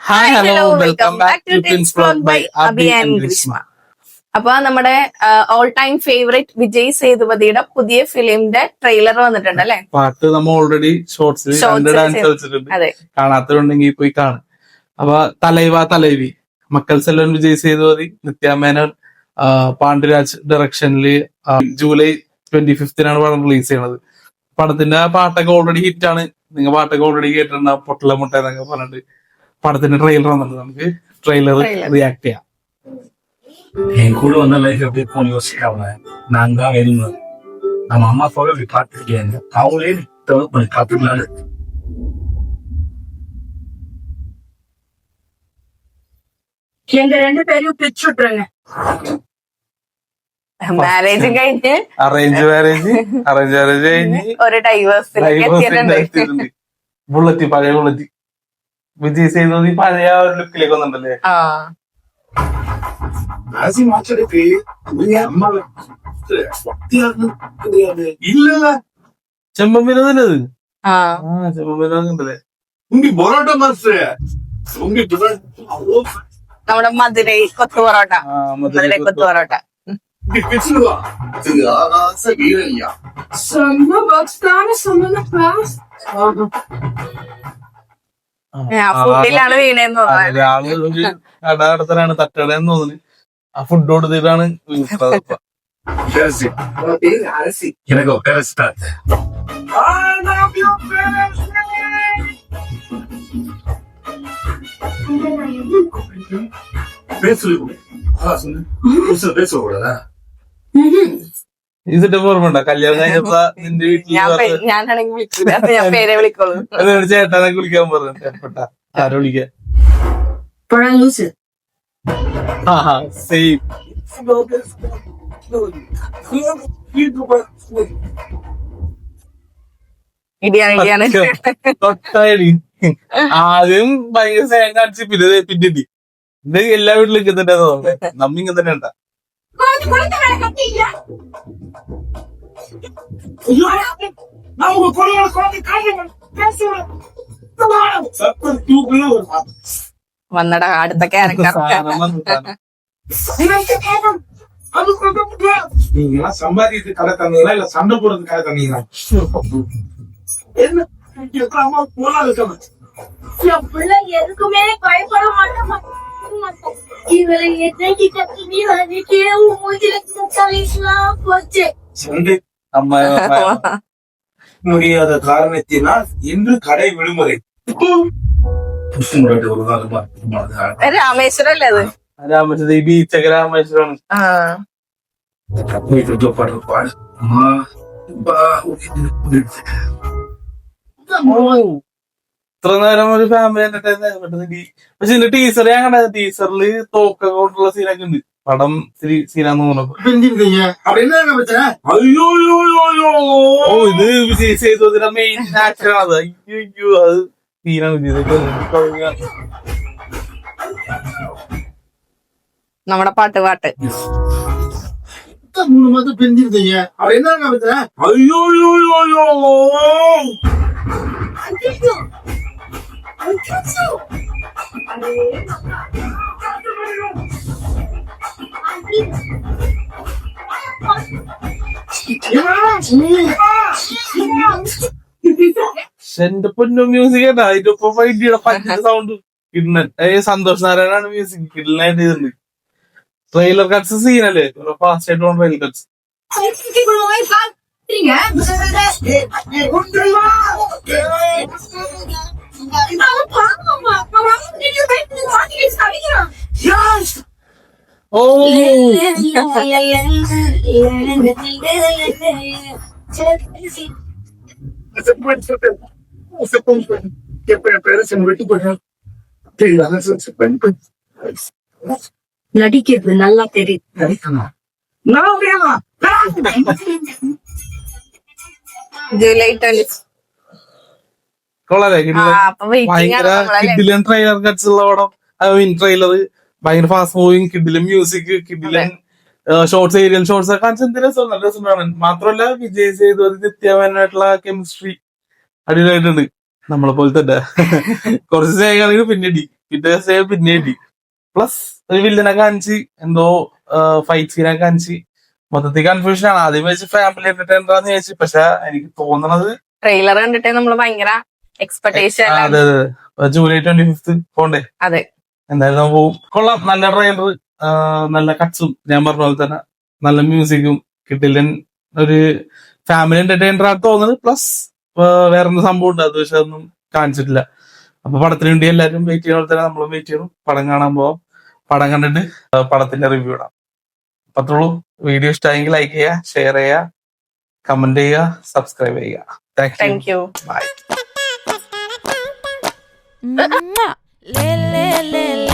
Hi Hi, hello hello, welcome welcome back back to to ടിൻസ് Tips vlog Vlog by by Abi Abhi and and Greeshma. Grishma. അപ്പൊ നമ്മുടെ all time favourite Vijay സേതുപതിയുടെ പുതിയ ഫിലിമിന്റെ trailer വന്നിട്ടുണ്ട് അല്ലെ? പാട്ട് നമ്മൾ already ഷോർട്സിൽ രണ്ട് ഡാൻസ് കളിച്ചിട്ടുണ്ട്, അതെ. കാണാത്തവരുണ്ടെങ്കിൽ പോയി കാണും. അപ്പൊ തലൈവ തലൈവി മക്കൾ സെൽവൻ വിജയ് സേതുപതി, നിത്യ മേനോൻ, പാണ്ഡുരാജ് ഡയറക്ഷനില് ജൂലൈ 25 പടം റിലീസ് ചെയ്യണത്. പടത്തിന്റെ പാട്ടൊക്കെ ഓൾറെഡി ഹിറ്റ് ആണ്. നിങ്ങൾ പാട്ടൊക്കെ ഓൾറെഡി കേട്ടിട്ടുണ്ടാവും, പൊട്ടല മുട്ട എന്നൊക്കെ പറഞ്ഞിട്ട്. படத்தின் ட்ரெய்லர் வந்தது, நமக்கு ட்ரெய்லர் ரியாக்ட் ചെയ്യാം. என் கூட வந்த லைஃப் எப்படி போன யோசிக்காம நான் தான் எழுந்தேன். நம்ம அம்மா அப்பாவே இப்படி பார்த்துருக்கேன், அவங்களே பண்ணி காத்துக்கலான்னு. எங்க 2 பேரையும் பிரிச்சு விட்டுருங்க. മാരേജ് കഴിഞ്ഞ് അറേഞ്ച് മാരേജ് കഴിഞ്ഞ് ഒരു ഡൈവേഴ്സിലേക്ക് എത്തിയിട്ടുണ്ട്. ബുള്ളറ്റ്, പഴയ ബുള്ളറ്റ് വിജയ് സേതുപതി പഴയ ഒരു ലുക്കിലേക്ക് വന്നിട്ടുണ്ടല്ലേ? ഇല്ലല്ല, ചെമ്പൻ വിനോദനത്. ചെമ്പൻ വിനോദം ഉണ്ടല്ലേ? നമ്മുടെ മധുരൈ കൊത്തു പൊറോട്ട, മധുരൈ കൊത്തു പൊറോട്ട. ഫുഡിലാണ് വീണേന്ന് തോന്നുന്നത്. ഒരാള് ഒരു കട നടത്തലാണ്, തട്ടടയെന്ന് തോന്നുന്നു. ആ ഫുഡ് കൊടുത്തിട്ടാണ് எனக்கு ஒரு பேரஸ்டா பேசுறா ഇതിന്റെ ഓർമ്മ കല്യാണം കഴിഞ്ഞപ്പോ നിന്റെ വീട്ടിൽ ഞാനാണെങ്കിൽ വിളിക്കില്ല, ഞാൻ പേരെ വിളിക്കോളൂ. ചേട്ടനൊക്കെ വിളിക്കാൻ പറഞ്ഞു. ചേട്ടപ്പെട്ട ആരോ വിളിക്കാൻ. സെയിം ഇടിയാണ് തൊട്ടായി. ആദ്യം ഭയങ്കര സ്നേഹം കാണിച്ച് പിന്നെ ഇത് എല്ലാ വീട്ടിലും ഇങ്ങനെ തോന്നുന്നു. നമ്മ ഇങ്ങനെ തന്നെ ഉണ്ടാ. വന്നട അടുത്ത ക്യാരക്ടർ. நீங்க சம்பாதித்து கடை தந்தீங்களா இல்ல சண்டை போடுறது கடை தந்தீங்களா? என் பிள்ளை எதுக்குமே பயப்பட மாட்டேன். இவரை என்னைக்கிட்ட போச்சு. சண்டை முடியாத காரணத்தினால் இன்று கடை விடுமுறை. ஒரு நாள் രാമേശ്വരം അല്ലേ അത്? രാമേശ്വരം, ഈ ബീച്ചൊക്കെ രാമേശ്വരമാണ്. ഇത്ര നേരം ഒരു ഫാമിലി പക്ഷെ ഇതിന്റെ ടീച്ചർ ഞാൻ കണ്ടത്, ടീച്ചറില് തോക്കൊക്കെ കൊണ്ടുള്ള സീനൊക്കെ ഉണ്ട്. പടം ഇത്തിരി സീനാന്ന് തോന്നുന്നു. ഓ, ഇത് വിജയ് സേതുപതിയുടെ മെയിൻ ആക്ടറാണ്. അയ്യോ, അത് സീനാണ് വിജയ്. നമ്മുടെ പാട്ട് എന്റെ പൊന്നു മ്യൂസിക് കേട്ടാ. അതിന്റെ വൈദ്യയുടെ പഞ്ച സൗണ്ട് കിണ്ണൻ. സന്തോഷ് നാരായണാണ് മ്യൂസിക് കിണ്ണനായിട്ട് ചെയ്തിട്ടുണ്ട്. ട്രെയിലർ കട്ട്സ് സീനല്ലേ, ഫാസ്റ്റ് ആയിട്ട് പോകണം ട്രെയിലർ കട്ട്സ്. ഓ, நடிக்கிறது நல்லா தெரியுது. ജൂലൈ 20. കൊള്ളാല്ലേ? ഭയങ്കര കിഡിലൻ ട്രെയിലർ കട്ട്സ് ഉള്ള പടം. ട്രെയിലർ ഭയങ്കര ഫാസ്റ്റ് മൂവിങ്, കിഡിലൻ മ്യൂസിക്, കിഡിലൻ ഷോർട്സ്, ഏരിയൽ ഷോർട്സ് ഒക്കെ കാണിച്ച എന്ത് രസം, നല്ല രസം കാണാൻ. മാത്രമല്ല വിജയ് സേതുപതി നിത്യമേനായിട്ടുള്ള കെമിസ്ട്രി അടിപൊളിയായിട്ടുണ്ട്. നമ്മളെ പോലെ തന്നെ കുറച്ച് സ്നേഹമാണെങ്കിൽ പിറ്റേ ദിവസം പിന്നെ പ്ലസ് ഒരു വില്ലനെ കാണിച്ച് എന്തോ ഫൈറ്റ് സീനൊക്കെ കാണിച്ച് മൊത്തത്തിൽ കൺഫ്യൂഷൻ ആണ്. ആദ്യം വെച്ച് ഫാമിലി എന്റർടൈനർ ആന്ന് ചോദിച്ചു, പക്ഷെ എനിക്ക് തോന്നണത് ട്രെയിലർ കണ്ടിട്ടേ നമ്മള് ഭയങ്കര എക്സ്പെക്ടേഷൻ. അതെ അതെ, ജൂലൈ 25 പോണ്ടേ? അതെ, എന്തായാലും പോവും. കൊള്ളാം, നല്ല ട്രെയിലർ, നല്ല കട്ട്സും ഞാൻ പറഞ്ഞ പോലെ തന്നെ നല്ല മ്യൂസിക്കും കിട്ടില്ല. ഒരു ഫാമിലി എന്റർടൈനർ ആണ് തോന്നുന്നത്. പ്ലസ് വേറൊന്നും സംഭവം ഉണ്ട്, അത് പക്ഷെ അതൊന്നും കാണിച്ചിട്ടില്ല. അപ്പൊ പടത്തിന് വേണ്ടി എല്ലാവരും വെയിറ്റ് ചെയ്യുന്ന പോലെ തന്നെ നമ്മളും വെയിറ്റ് ചെയ്യണം. പടം കാണാൻ പോവാം, പടം കണ്ടിട്ട് പടത്തിന്റെ റിവ്യൂ ഇടാം. അത്രയുള്ളൂ. വീഡിയോ ഇഷ്ടമായെങ്കിൽ ലൈക്ക് ചെയ്യുക, ഷെയർ ചെയ്യുക, കമന്റ് ചെയ്യുക, സബ്സ്ക്രൈബ് ചെയ്യുക. Thank you. Bye. Le le le le